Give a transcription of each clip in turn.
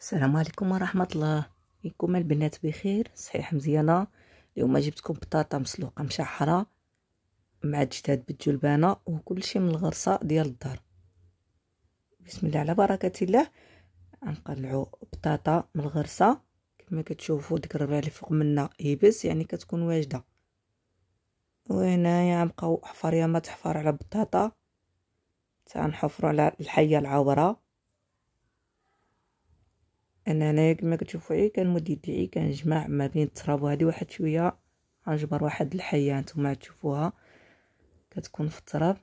السلام عليكم ورحمة الله. يكون البنات بخير، صحيح مزيانة. اليوم جبتكم بطاطا مسلوقة مشحرة مع الجداد بالجلبانة وكل شيء من الغرسة ديال الدار. بسم الله على بركة الله. غنقلعوا بطاطا من الغرسة كما كتشوفوا، ديك الربع اللي فوق منا يبس، يعني كتكون واجدة. وهنايا غنبقاو حفر يا ما تحفر على بطاطا، تنحفروا على الحية العورة. انا هنايا كما كتشوفوا كنمد يدي كنجمع ما بين التراب وهذه واحد شويه، غنجبر واحد الحيه نتوما تشوفوها كتكون في التراب،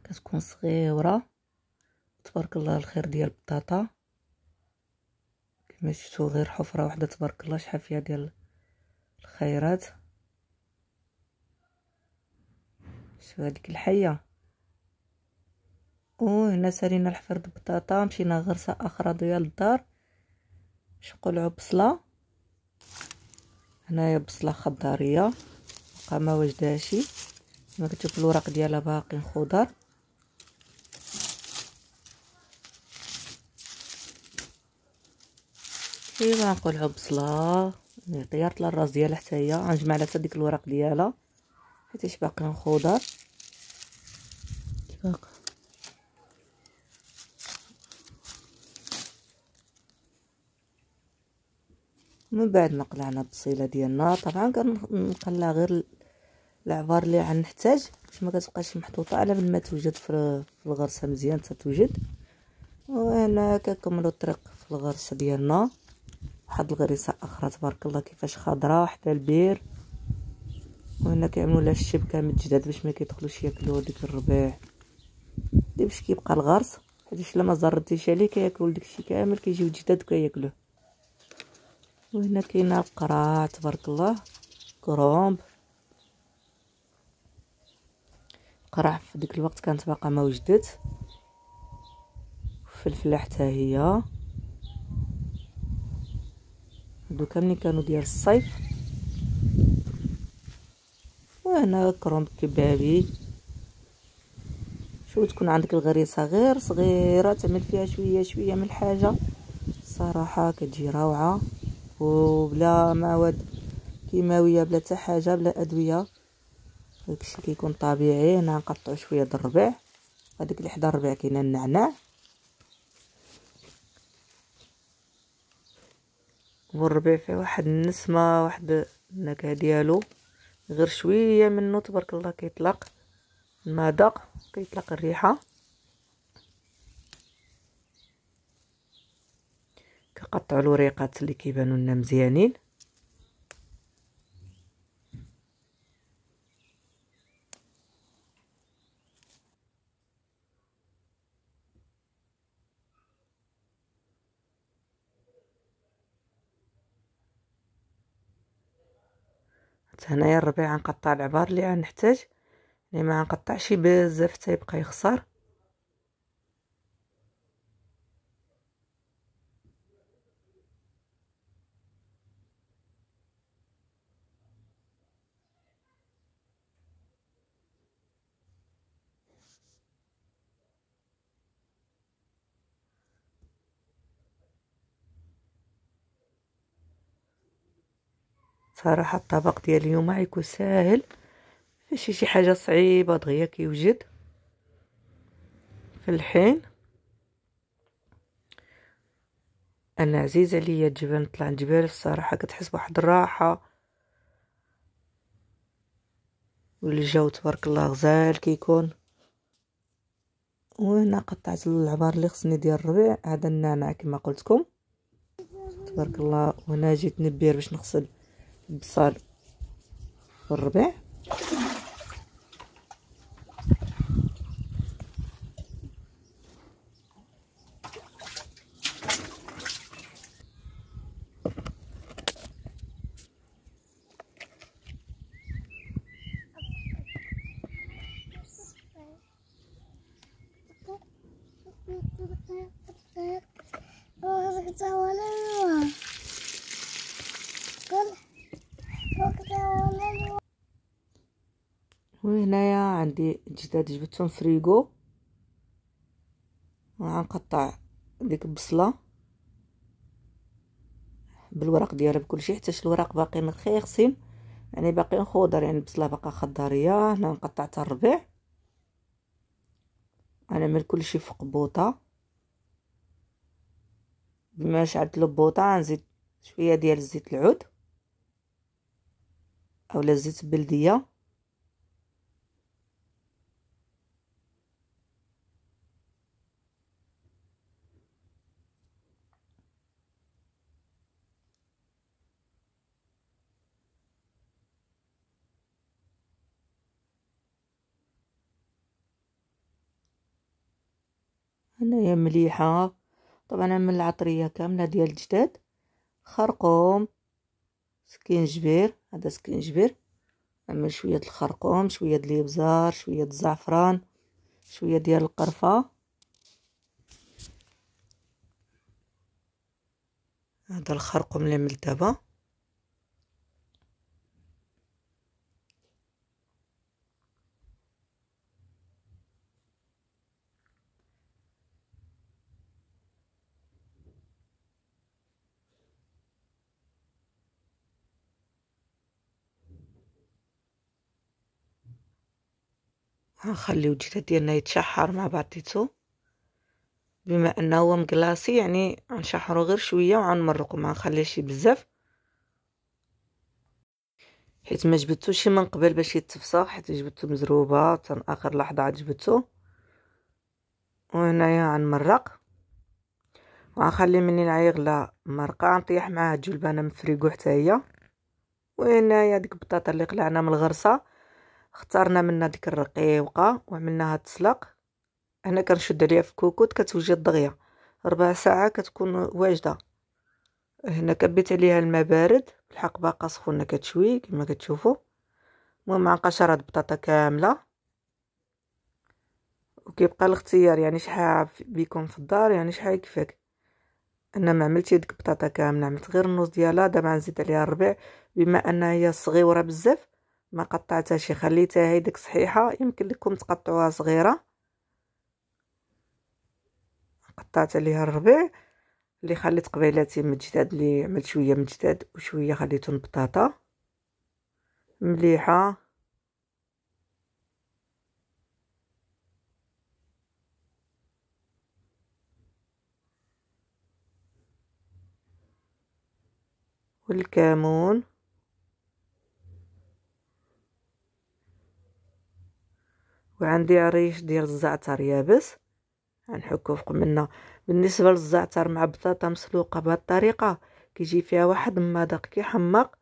كتكون صغيره تبارك الله. الخير ديال البطاطا كما شفتوا، غير حفره واحده تبارك الله شحال فيها ديال الخيرات. شوفوا هذيك الحيه. وهنا سالينا الحفر د البطاطا، مشينا غرسه اخرى ديال الدار باش نقلعوا بصله. هنايا بصله خضاريه بقى ما وجدهاشي، كما كتشوفوا الورق ديالها باقي خضر. ايوا غنقلعوا بصله طيارت الراس ديالها حتى هي، غنجمع لها حتى ديك الورق ديالها حيت باقي خضر باقي. من بعد ما قلعنا البصيله ديالنا، طبعا كنقلع غير العبار اللي غنحتاج باش ما كتبقاش محطوطه على ما توجد في الغرسه مزيان تتوجد. وانا كنكملوا الطريق في الغرسه ديالنا. واحد الغريسه اخرى تبارك الله كيفاش خضراء حتى البير. وهنا كيعملوا لها الشبكه من الجداد باش ما كيدخلوش ياكلوا ديك الربيع اللي باش كيبقى الغرس، حيت الا ما زرتيش عليه كياكلوا داكشي كامل، كيجيو الجداد وكياكلوه. وهنا كاينه القراع تبارك الله، كرومب. قراع في ديك الوقت كانت باقا ما وجدت. فلفله حتى هي، هادو كاملين كانوا ديال الصيف. وهنا كرومب كبابي. شو تكون عندك الغريسه غير صغيره تعمل فيها شويه شويه من الحاجه، صراحه كتجي روعه وبلا مواد كيماويه، بلا حتى حاجه، بلا ادويه. داكشي كيكون طبيعي. هنا نقطعوا شويه د الربيع، هذيك اللي حدا الربيع كاينه النعناع. والربيع فيه واحد النسمه، واحد النكهه ديالو، غير شويه منه تبارك الله كيطلق المذاق، كيطلق الريحه. كنقطعوا الوريقات اللي كيبانوا لنا مزيانين. هنايا الربيع غنقطع العبار اللي غنحتاج، يعني ما غنقطعش بزاف حتى يبقى يخسر. صراحه الطبق ديال اليوم غيكون ساهل، ماشي شي حاجه صعيبه دغيا كيوجد في الحين. انا عزيز عليا الجبال، نطلع الجبال الصراحه كتحس بواحد الراحه، والجو تبارك الله غزال كيكون. وهنا قطعت العبار اللي خصني ديال الربيع، هذا النعناع كما قلت لكم تبارك الله. وهنا جيت نبير باش نغسل البصل والربيع. وهنايا عندي الجداد جبتهم فريغو، وغنقطع ديك البصله بالورق ديالها بكلشي، حتى الورق باقي رخيصين، يعني باقيين خضر، يعني البصله باقا خضريه. هنا نقطع حتى الربيع، انا من كلشي في قبوطه. بما شعلت البوطه غنزيد شويه ديال زيت العود اولا زيت البلديه، هنايا مليحه. طبعا من العطريه كامله ديال الجداد، خرقوم، سكينجبير، هذا سكينجبير، نعمل شويه الخرقوم، شويه د الابزار، شويه د الزعفران، شويه ديال القرفه. هذا الخرقوم اللي من دابا. غنخليو الجداد ديالنا يتشحر مع بعضيتو، بما انه هو مكلاصي يعني غنشحرو غير شويه وغنمرقو، ما نخليهش بزاف حيت ما جبدتوش من قبل باش يتفسخ، حيت جبدتو مزروبه حتى اخر لحظه عاد جبدتو. وهنايا غنمرق وغنخلي منين غيغلى مرقه نطيح معاه الجلبانه من الفريكو حتى هي. وهنايا ديك البطاطا اللي قلعنا من الغرسه، اختارنا منها ديك الرقيقه وعملناها تسلق. انا كنشد عليها في كوكوط كتوجد دغيا 4 ساعة كتكون واجده. هنا كبيت عليها الماء بارد، بالحق باقا سخونه كتشوي كما كتشوفوا. المهم غنقشر هاد البطاطا كامله، وكيبقى الاختيار يعني شحال بيكون في الدار، يعني شحال كيفاك. انا ما عملتش ديك البطاطا كامله، عملت غير النص ديالها. دابا نزيد عليها الربيع، بما انها هي صغيره بزاف ما قطعتهاش، خليتها هي ديك صحيحه. يمكن لكم تقطعوها صغيره. قطعت عليها الربيع اللي خليت قبيلاتي من الجداد، اللي عملت شويه من الجداد وشويه خليتهم بطاطا مليحه. والكمون وعندي عريش ديال الزعتر يابس غنحكو فوق منه. بالنسبه للزعتر مع بطاطا مسلوقه بهذه الطريقه كيجي فيها واحد المذاق كيحمق،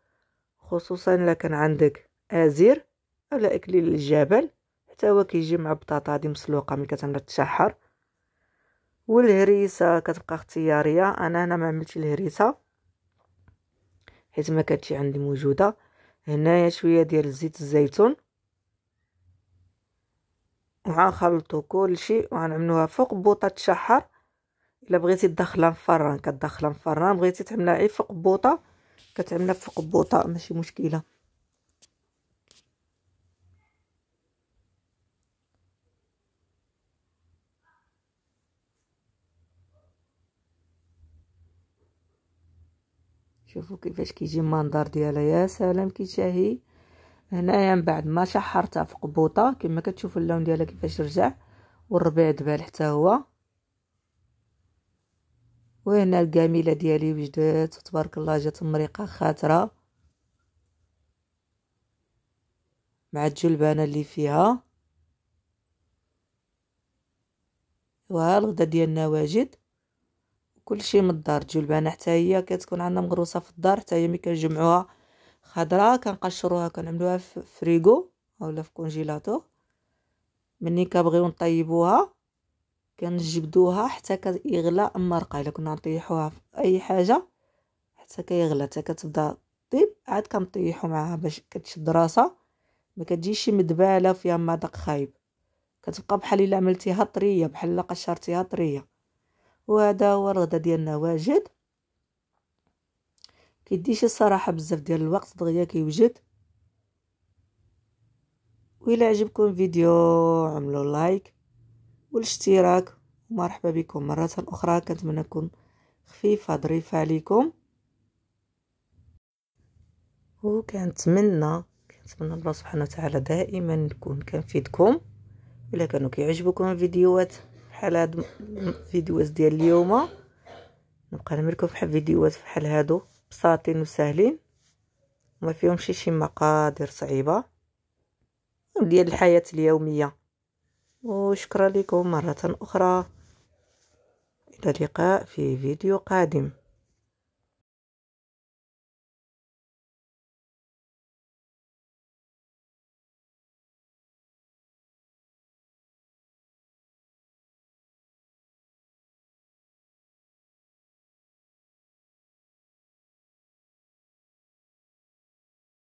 خصوصا الا كان عندك ازير ولا اكليل الجبل، حتى هو كيجي مع بطاطا هذه مسلوقه ملي كتعمل تشحر. والهريسه كتبقى اختياريه، انا هنا ما عملتش الهريسه حيت ما كانتش عندي موجوده. هنايا شويه ديال زيت الزيتون، وغنخلطو كلشي وغنعملوها فوق بوطه تشحر. الا بغيتي تدخلها مفران كتدخلها مفران، بغيتي تعملها غير فوق بوطه كتعملها فوق بوطه، ماشي مشكله. شوفوا كيفاش كيجي المنظر ديالها، يا سلام كي شاهي. هنايا من بعد ما شحرتها في قبوطه كما كتشوفوا اللون ديالها كيفاش رجع، والربيع دبال حتى هو. وهنا الكاميله ديالي وجدات تبارك الله، جات مريقه خاطره مع الجلبانه اللي فيها. وها الغدا ديالنا واجد، كلشي من الدار. الجلبانه حتى هي كتكون عندنا مغروسه في الدار، حتى هي ملي كنجمعوها خضراء كنقشروها كنعملوها في فريغو اولا في كونجيلاتور. مني كنبغيو نطيبوها كنجبدوها حتى كيغلى المرقه. الا كنا نطيحوها في اي حاجه حتى كيغلى حتى كتبدا طيب، عاد كنطيحو معاها باش كتشد راسها، ما كتجيش مدباله فيها مذاق خايب، كتبقى بحال الا عملتيها طريه، بحال الا قشرتيها طريه. وهذا هو الغدا ديالنا واجد. كيديش الصراحه بزاف ديال الوقت دغيا كيوجد. وإلا عجبكم الفيديو عملوا لايك والاشتراك ومرحبا بكم مرة أخرى. كنتمنى نكون خفيفة ظريفة عليكم، وكنتمنى الله سبحانه وتعالى دائما نكون كنفيدكم. الا كانوا كيعجبكم الفيديوهات بحال هاد الفيديوهات ديال اليوم، نبقى نمركم بحال فيديوهات بحال هادو بساطين وسهلين وما فيهمش شي مقادير صعيبه ديال الحياه اليوميه. وشكرا لكم مره اخرى، الى اللقاء في فيديو قادم.